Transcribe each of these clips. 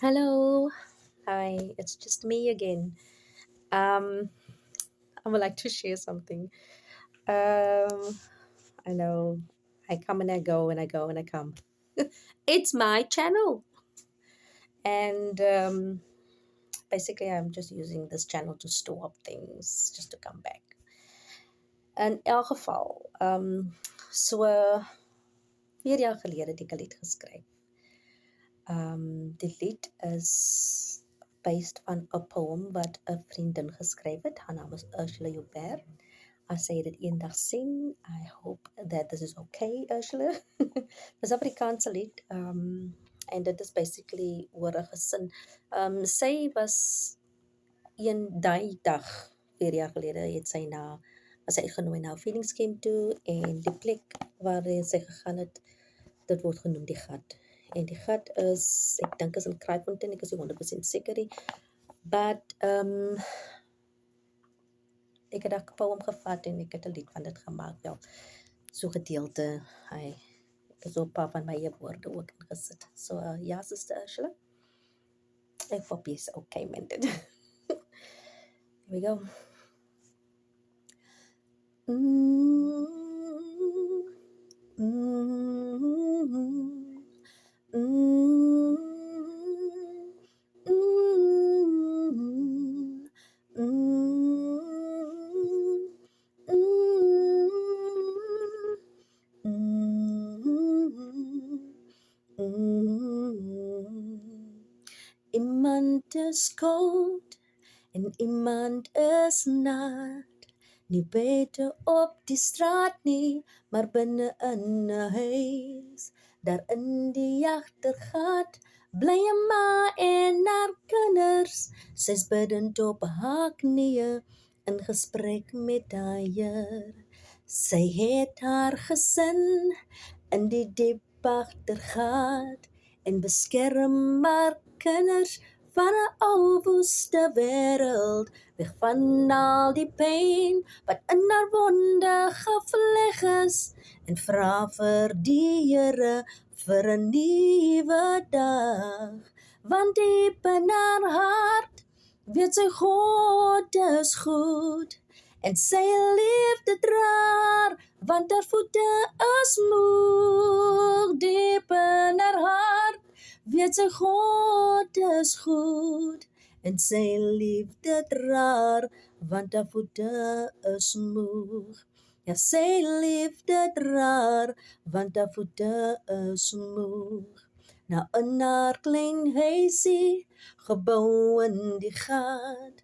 Hello. Hi, it's just me again. Um, I would like to share something. Um, I know I come and I go and I go and I come. It's my channel. And basically, I'm just using this channel to store up things, just to come back. In elk geval, so 4 jaar gelede het ek 'n lied geskryf. Die lied is based on 'n poem wat 'n vriendin geskryf het. Haar naam is Ursula Joubert. As sy dit eendag sien, I hope that this is okay, Ursula. Dis Afrikaanse lied. En dit is basically oor 'n gesin. Sy was een daai dag 4 jaar gelede het sy na was sy uitgenooi na 'n feedingskamp toe en die plek waarheen sy gegaan het, dit word genoem die gat. En die gat is, ek dink is in Kraaifontein, ek is nie 100% seker nie. But ek het 'n poem gevat en ek het 'n lied van dit gemaak. Wel, so gedeelte, ek het so 'n paar van my eie woorde ook ingesit. So ja, Suster Ursula, ek hoop jy's okay met dit. Here we go. Mm, mm, mm, mm, mm, Iemand is koud en iemand is nat. Nie buite op die straat nie, maar binne in 'n huis. Daar in die agtergat bly 'n ma en haar kinders. Sy's bidend op haar knieë in gesprek met haar Heer. Sy het haar gesin in die diep agtergat en beskerm haar kinders van 'n ou woeste wêreld, weg van al die pyn wat in haar wonde gevleg is, en vra vir die Here vir 'n nuwe dag, want diep in haar hart weet sy God is goed, en sy liefde dra, want haar voete is moeg. Diep in haar hart weet sy God is goed, en sy liefde dra, want haar voete is moeg. Ja, sy liefde dra, want haar voete is moeg. Nou in haar klein huisie, gebou in die gat,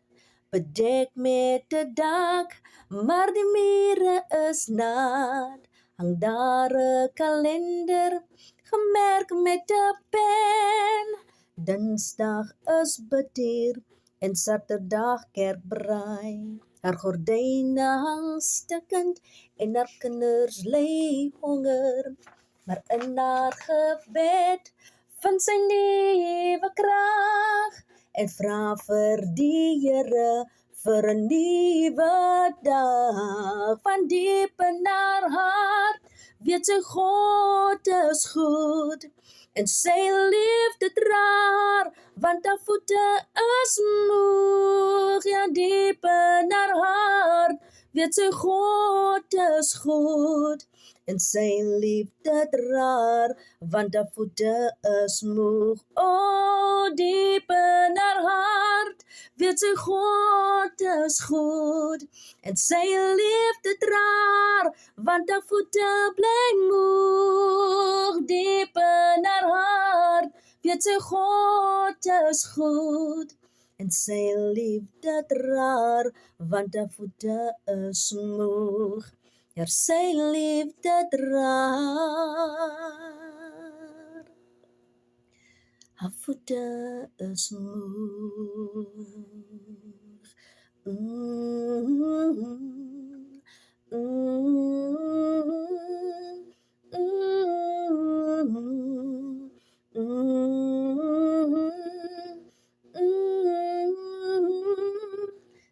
bedek met 'n dak, maar die mure is nat. Hang daar 'n kalender, gemerk met 'n pen. Dinsdag is bidtier en Saterdag kerkbraai. Haar gordyne hang stikkend en haar kinders ly honger. Maar in haar gebed vind sy nuwe krag en vra vir die Here vir 'n nuwe dag. Van diep in haar hart weet sy God is goed, en sy liefde dra, want haar voete is moeg. Ja, diep in haar hart weet sy God is goed, en sy liefde dra, want haar voete is moeg. O, diep in haar hart weet sy God is goed, en sy liefde dra, want haar voete bly moeg. Diep in haar hart weet sy God is goed, en sy liefde dra, want haar voete is moeg. Ja, sy liefde dra, haar voete is moeg.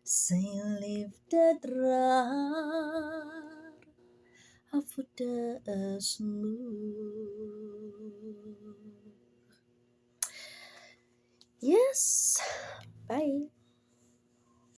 Sy liefde dra, haar voete is moeg. Yes. Bye.